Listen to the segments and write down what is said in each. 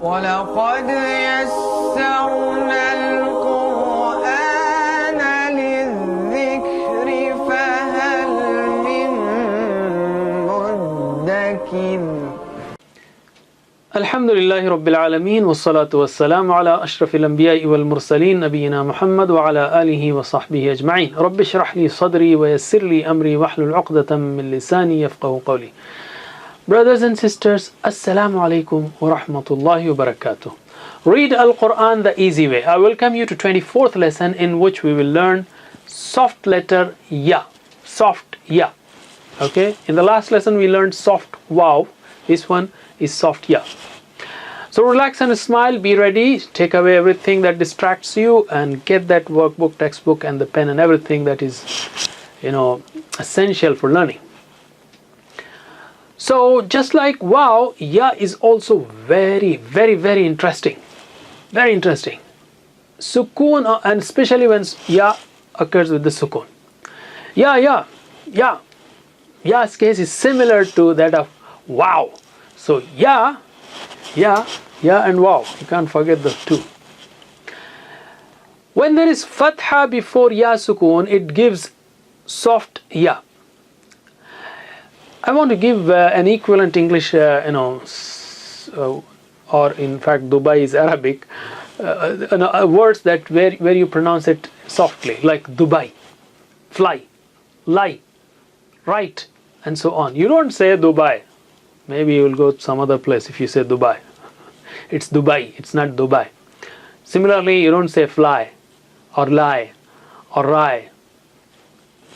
وَلَقَدْ يَسَّرْنَا الْقُرْآنَ لِلذِّكْرِ فَهَلْ مِن مُّدَّكِرٍ. الحمد لله رب العالمين والصلاة والسلام على أشرف الأنبياء والمرسلين نبينا محمد وعلى آله وصحبه أجمعين. رب اشرح لي صدري ويسر لي أمري واحلل عقدة من لساني يفقهوا قولي. Brothers and sisters, Assalamu alaikum wa rahmatullahi wa barakatuh. Read Al-Quran the easy way. I welcome you to 24th lesson in which we will learn soft letter Ya. Soft Ya. Okay? In the last lesson we learned soft Waw. This one is soft Ya. So relax and smile, be ready, take away everything that distracts you and get that workbook, textbook and the pen and everything that is, essential for learning. So just like Waw, Ya is also very, very, very interesting. Very interesting. Sukoon, and especially when Ya occurs with the sukoon. Ya. Ya's case is similar to that of Waw. So Ya and Waw. You can't forget the two. When there is Fatha before Ya sukoon, it gives soft Ya. I want to give an equivalent English, or in fact Dubai is Arabic, words that where you pronounce it softly, like Dubai, fly, lie, right, and so on. You don't say Dubai. Maybe you will go to some other place if you say Dubai. It's Dubai, it's not Dubai. Similarly, you don't say fly, or lie, or rai.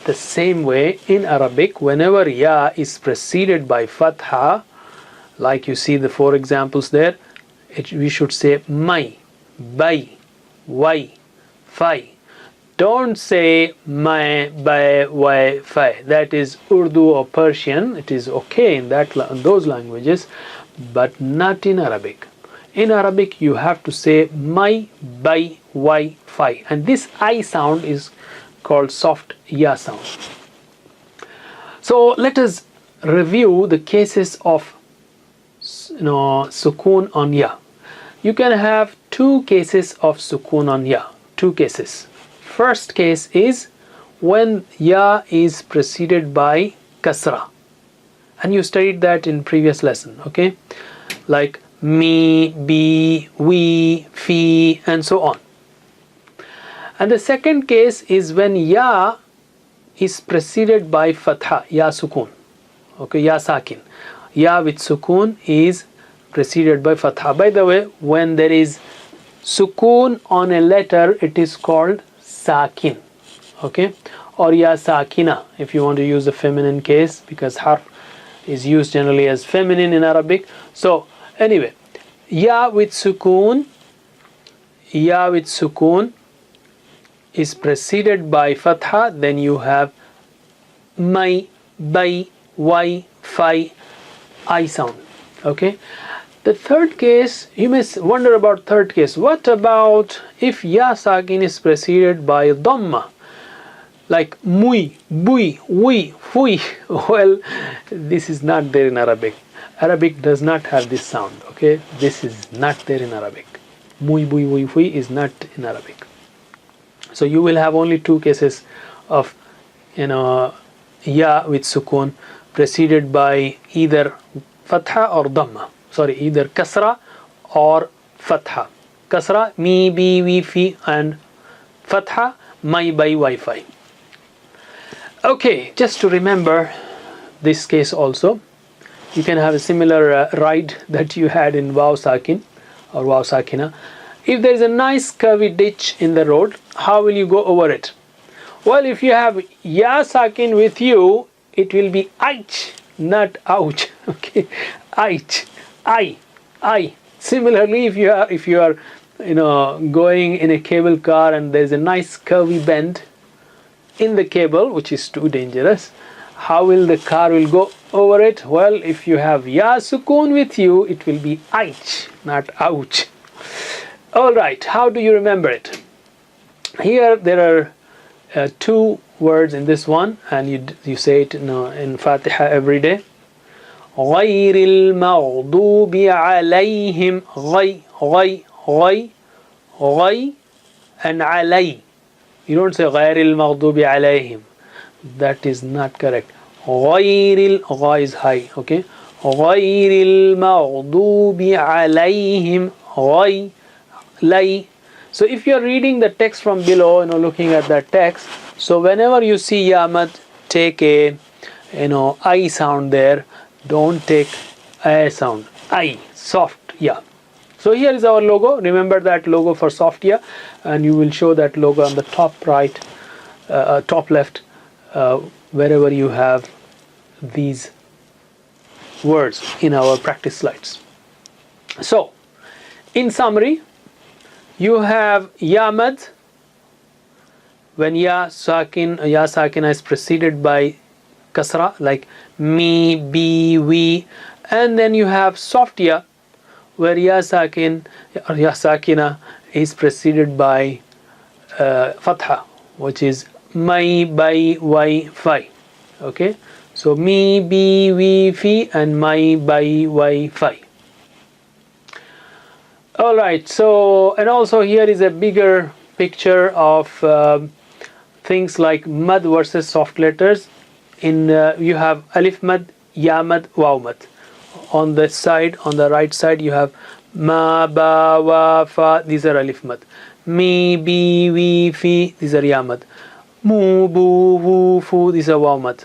The same way in Arabic, whenever Ya is preceded by Fatha, like you see the four examples there, we should say mai, bai, wai, fai. Don't say mai, bai, wai, fai. That is Urdu or Persian. It is okay in those languages, but not in Arabic. In Arabic, you have to say mai, bai, wai, fai. And this I sound is called soft Ya sound. So let us review the cases of sukoon on Ya. You can have two cases of sukoon on Ya. Two cases. First case is when Ya is preceded by kasra. And you studied that in previous lesson, okay? Like me, be, we, fi, and so on. And the second case is when Ya is preceded by Fatha, Ya sukoon. Okay, Ya sakin. Ya with sukoon is preceded by Fatha. By the way, when there is sukoon on a letter, it is called sakin. Okay, or Ya sakina if you want to use the feminine case, because harf is used generally as feminine in Arabic. So anyway, Ya with sukoon is preceded by Fatha, then you have mai, bai, wai, fai, I sound. Okay. The third case, you may wonder about third case. What about if Ya sakin is preceded by Dhamma? Like mui, bui, wi, fui. Well, this is not there in Arabic. Arabic does not have this sound. Okay. This is not there in Arabic. Mui, bui, wi, fui is not in Arabic. So you will have only two cases of Ya with sukoon preceded by either Fatha or Dhamma. Sorry, either Kasra or Fatha. Kasra, mi, bi, we, fi, and Fatha, my, by, Wi-Fi. Okay, just to remember this case also, you can have a similar ride that you had in Waw Sakin or Waw Sakina. If there is a nice curvy ditch in the road, how will you go over it? Well, if you have Ya sakin with you, it will be aich, not ouch. Okay, aich, I. Similarly, if you are going in a cable car and there is a nice curvy bend in the cable, which is too dangerous, how will the car will go over it? Well, if you have Ya sukoon with you, it will be aich, not ouch. All right, how do you remember it? Here there are two words in this one, and you say it in Fatiha every day. غير المغضوب عليهم غي and علي. You don't say غير المغضوب عليهم. That is not correct. غير غا is high. Okay. غير المغضوب عليهم لي. So if you are reading the text from below, looking at that text, so whenever you see yamad, take a I sound there. Don't take a sound. I, soft ya. So here is our logo. Remember that logo for soft ya, and you will show that logo on the top right, top left, wherever you have these words in our practice slides. So, in summary, you have yamad when ya sakina is preceded by kasra, like me, be, we, and then you have soft ya where ya sakina is preceded by fatha, which is my, by, why, fi. Okay, so me, be, we, fi, and my, by, why, fi. Alright, so, and also here is a bigger picture of things like mad versus soft letters. In you have alif mad, ya mad, waw mad. On the side, on the right side, you have ma, ba, wa, fa. These are alif mad. Me, be, we, fi. These are ya mad. Mu, bu, wu, fu. These are waw mad.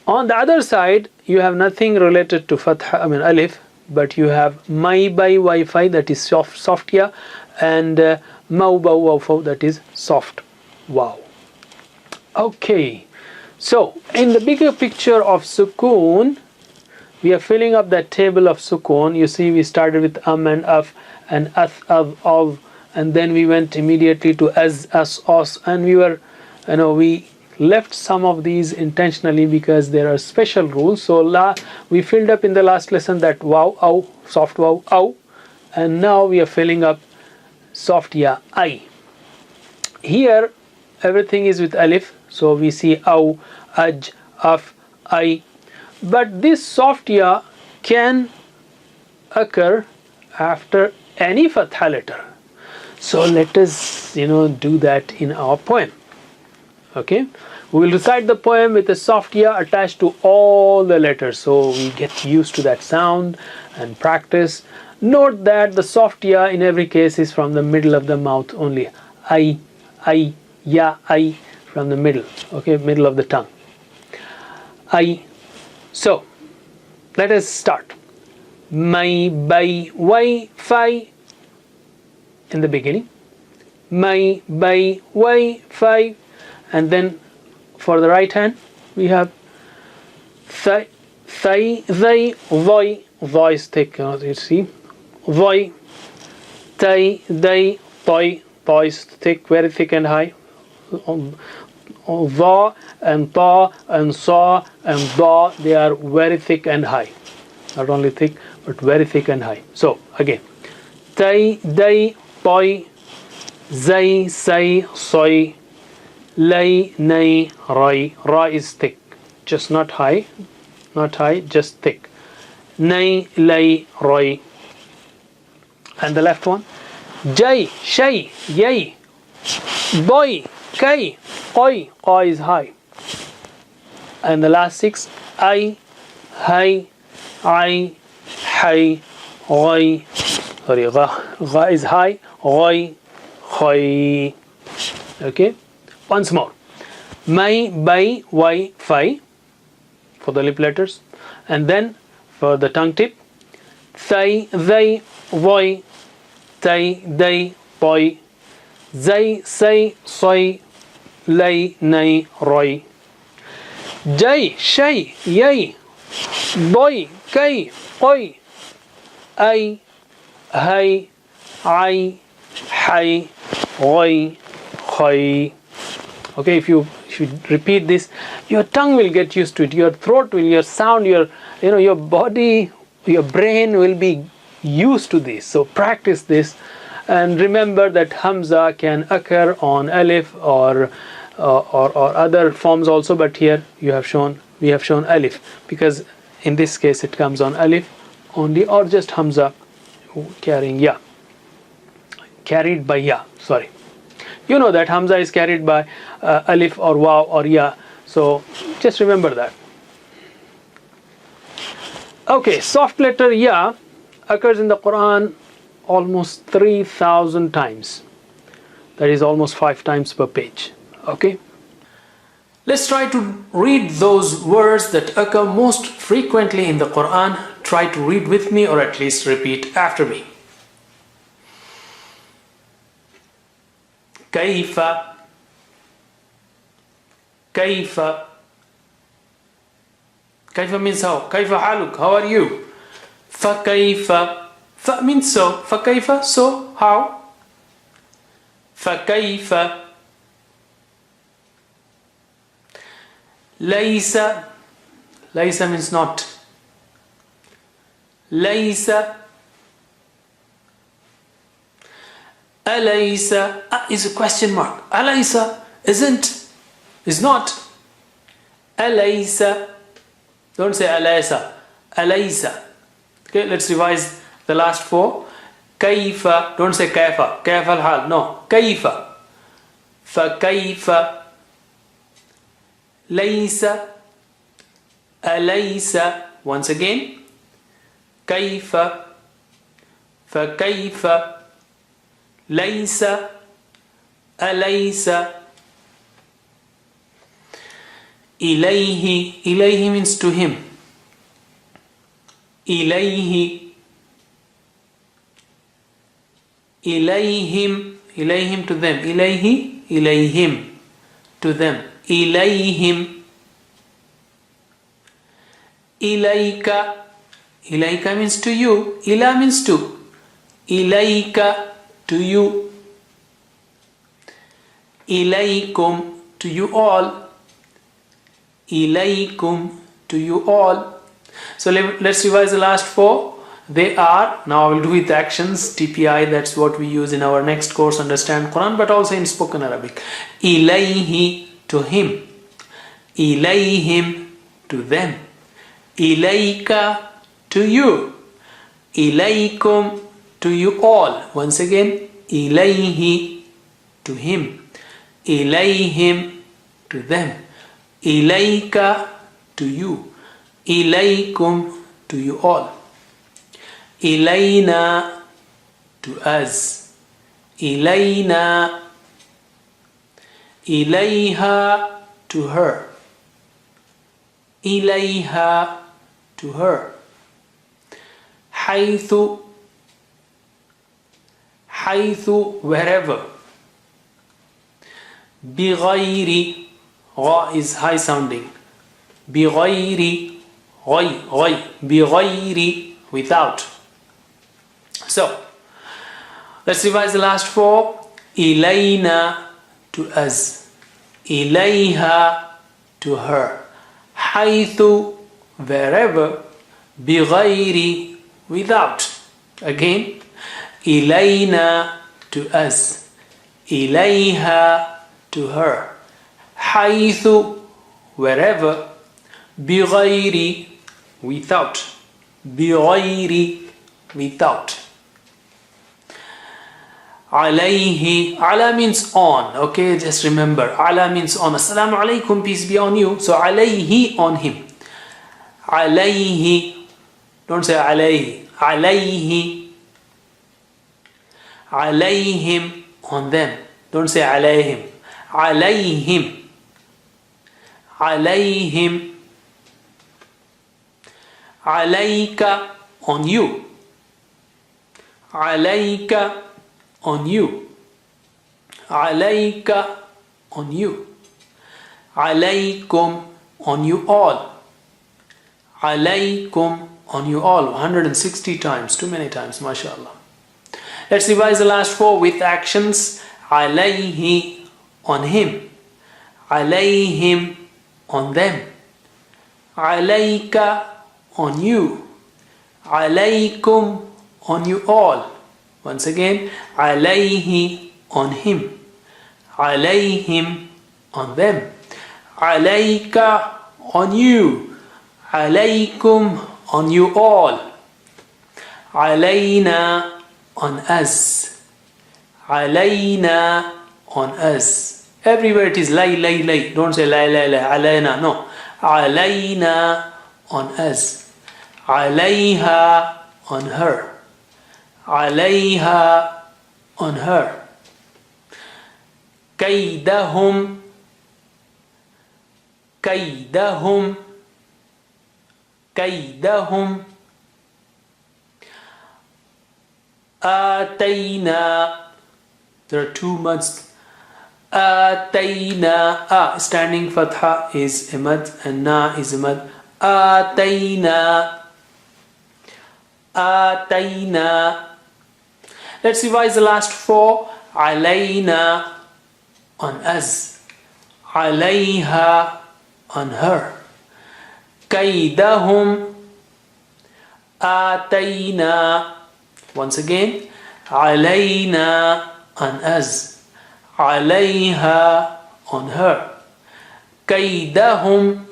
On the other side, you have nothing related to fatha, alif, but you have my, by, wai, fi, that is soft ya, and mau, ba, waw, fa, that is soft wow. Okay, so in the bigger picture of sukoon, we are filling up that table of sukoon. You see, we started with and af and ath, av, and then we went immediately to as, os, and we were, we left some of these intentionally because there are special rules. So we filled up in the last lesson that wow, ow, soft wow, ow, and now we are filling up soft ya, I. Here everything is with alif, so we see ow, aj, af, I. But this soft ya can occur after any fatha letter. So let us do that in our poem. Okay, we will recite the poem with a soft ya attached to all the letters, so we get used to that sound and practice. Note that the soft ya in every case is from the middle of the mouth only. I, ya, I, from the middle. Okay, middle of the tongue. I. So let us start. My, by, wai, fi in the beginning. My, by, wai, fi. And then for the right hand, we have thai, they, voi. Voi is thick, you see. Voi, tai, they, toi. Toi is thick, very thick and high. Va and ta and sa and da, they are very thick and high. Not only thick, but very thick and high. So again, tai, they, toi, zai, sai, soi. Lay, nay, rai. Ra is thick, just not high, just thick. Nay, lay, rai. And the left one, jai, shay, yay. Boy, kai, koi. Koi is high. And the last six, I, hai, I, hai, ghai. Sorry, gha is high, ghai, khoi. Okay. Once more, my, by, wai, fi for the lip letters, and then for the tongue tip, thai, they, voi, tai, they, toi, zai, sai, soi, lay, nay, roi. Jai, shay, yay, boy, kai, koi, ai, hai, ai, hai, ghoi, khoi. Okay, if you repeat this, your tongue will get used to it, your throat will, your sound, your body, your brain will be used to this. So practice this, and remember that hamza can occur on alif or other forms also, but here we have shown alif, because In this case it comes on alif only, or just hamza carrying ya, carried by ya, sorry. You know that hamza is carried by alif or waw or ya, so just remember that. Okay, soft letter ya occurs in the Quran almost 3,000 times. That is almost 5 times per page. Okay, let's try to read those words that occur most frequently in the Quran. Try to read with me, or at least repeat after me. Kaifa, kaifa. Kaifa means how. Kaifa haluk, how are you? Fa kaifa. Fa means so. Fa kaifa, so how. Fa kaifa. Laysa. Laysa means not. Laysa. Alaysa is a question mark. Alaysa isn't, is not. Alaysa. Don't say alaysa. Alaysa. Okay, let's revise the last 4. Kaifa. Don't say kaifa. Kaifa al-hal. No. Kaifa. Fa kaifa. Laysa. Alaysa. Once again. Kaifa. Fa kaifa. Laysa. Alaysa. Ilayhi. Ilayhi means to him. Ilayhi. Ilayhim. Ilayhim to them. Ilayhi. Ilayhim to them. Ilayhim. Ilayka. Ilayka means to you. Ila means to. Ilayka to you. Ilaykum to you all. Ilaykum to you all. So let's revise the last 4. They are, now I will do with actions, TPI, that's what we use in our next course, Understand Quran, but also in spoken Arabic. Ilayhi to him. Ilayhim to them. Ilayka to you. Ilaykum to you all. Once again, ilayhi to him. Ilayhim to them. Ilayka to you. Ilaykum to you all. Ilayna to us. Ilayna. Ilayha to her. Ilayha to her. Haythu. Haythu, wherever. Bighayri. Gha is high sounding. Bighayri. Ghay, ghay. Bighayri, without. So, let's revise the last 4. Ilayna to us. Ilayha to her. Haythu, wherever. Bighayri, without. Again. Ilayna to us. Ilayha to her. Haythu, wherever. Bighayri, without. Bighayri, without. Alayhi. Ala means on. Okay, just remember. Ala means on. Assalamu alaikum, peace be on you. So alayhi, on him. Alayhi. Don't say alayhi. Alayhi. Alayhim, on them. Don't say alayhim. Alayhim. Alayhim. Alayka, on you. Alayka, on you. Alayka, on you. Alaykum, on you all. Alaykum, on you all. 160 times, too many times, mashallah. Let's revise the last 4 with actions. Alayhi, on him. Alayhim, on them. Alayka, on you. Alaykum, on you all. Once again, alayhi, on him. Alayhim, on them. Alayka, on you. عليكم, on you all. علينا, on us. علينا, on us. Everywhere it is lay, lay, lay. Don't say lay, lay, lay. علينا, no. علينا, on us. عليها, on her. عليها, on her. كيدهم, كيدهم, كيدهم. آتينا, there are two mads. آتينا, standing fatha is a mad and na is a mad. آتينا, آتينا. Let's revise the last four. علينا, on us. عليها, on her. كيدهم. آتينا. Once again. علينا, on us. عليها, on her. كيدهم.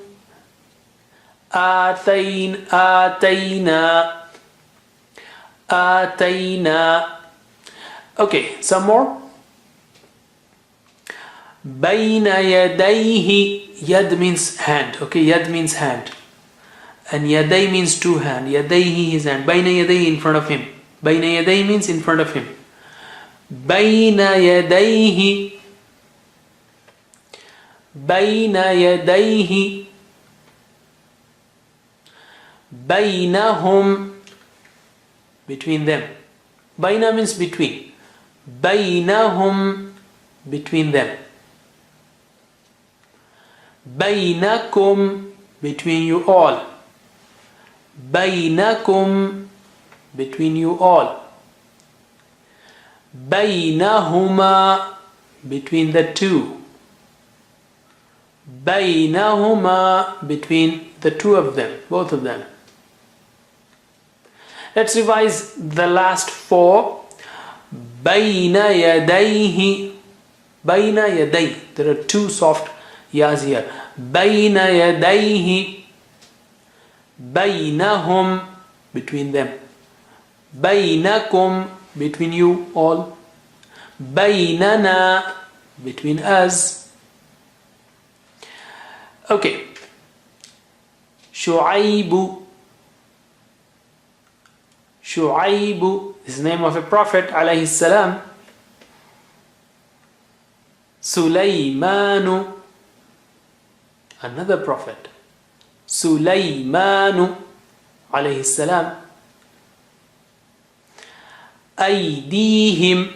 آتينا. آتينا. Okay, some more. بين يديه. Yad means hand. Okay, yad means hand. And yaday means two hand. Yadayhi, his hand. Baina yaday, in front of him. Baina yaday means in front of him. Baina yadayhi. Baina yadayhi. Bainahum, between them. Baina means between. Bainahum, between them. Bainakum, between you all. Bainakum, between you all. Bainahuma, between the two. Bainahuma, between the two of them, both of them. Let's revise the last four. Baina yadayhi. Baina yaday. There are two soft yas here. Baina yadayhi. Bainahum, between them. Bainakum, between you all. Bainana, between us. Okay. Shu'aibu. Shu'aibu is the name of a prophet, alayhi salam. Sulaymanu, another prophet. Sulaymanu, alayhi salam. Aydihim.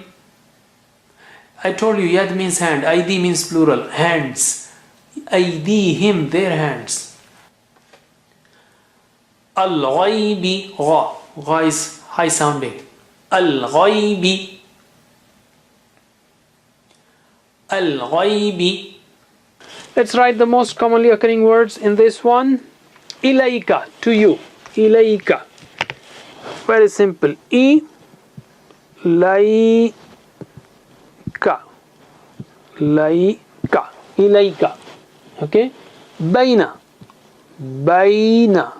I told you yad means hand. Aidi means plural. Hands. Aydihim, their hands. Al-ghaybi. Gha. Gha is high sounding. Al-ghaybi. Al-ghaybi. Let's write the most commonly occurring words in this one. Ilayka, to you. Ilayka. Very simple. Ilayka. Layka. Ilayka. Okay. Baina. Baina.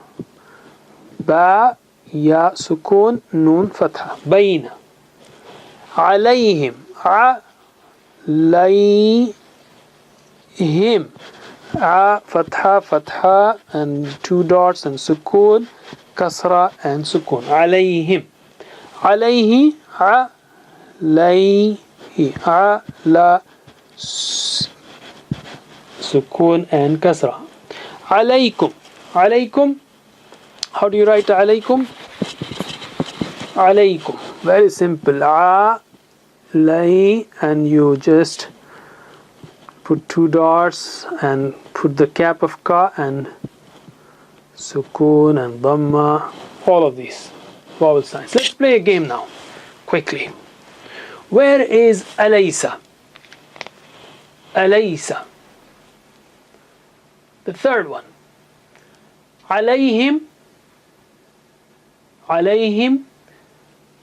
Ba, ya, sukun, nun, fatha. Baina. Alayhim. Alayhim. A, fatha, fatha, and two dots, and sukun, kasra, and sukun. Alayhim. Alayhi. Alayhi. La, sukun, and kasra. Alaykum. Alaykum. How do you write alaykum? Alaykum. Very simple. Lay, and you just put two dots and put the cap of ka and sukun and dhamma, all of these vowel signs. Let's play a game now, quickly. Where is alaysa? Alaysa. The third one. Alayhim. Alayhim.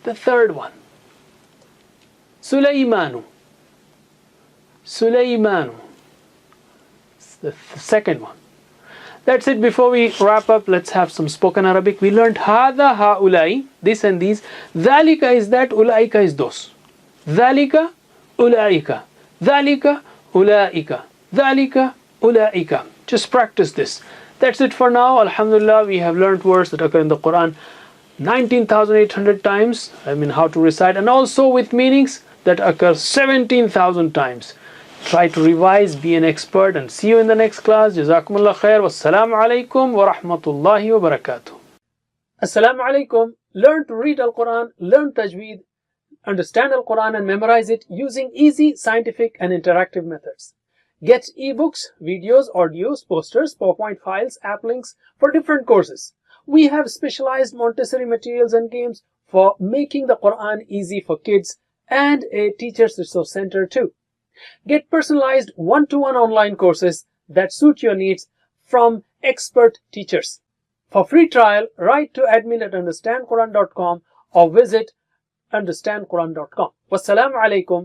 The third one. Sulaymanu. Sulaymanu. The second one. That's it. Before we wrap up, let's have some spoken Arabic. We learned hada, haulai, this and these. Dhalika is that, ulaika is those. Dhalika, ulaika. Dhalika, ulaika. Dhalika, ulaika. Just practice this. That's it for now. Alhamdulillah, we have learned words that occur in the Quran 19,800 times. How to recite, and also with meanings that occur 17,000 times. Try to revise, be an expert, and see you in the next class. Jazakumullah khair. Wassalamu alaikum wa rahmatullahi wa barakatuh. Assalamu alaikum. Learn to read Al-Quran, learn Tajweed, understand Al-Quran and memorize it using easy, scientific and interactive methods. Get ebooks, videos, audios, posters, PowerPoint files, app links for different courses. We have specialized Montessori materials and games for making the Quran easy for kids, and a teacher's resource center too. Get personalized one-to-one online courses that suit your needs from expert teachers. For free trial, write to admin@understandquran.com or visit understandquran.com. Wassalamu alaikum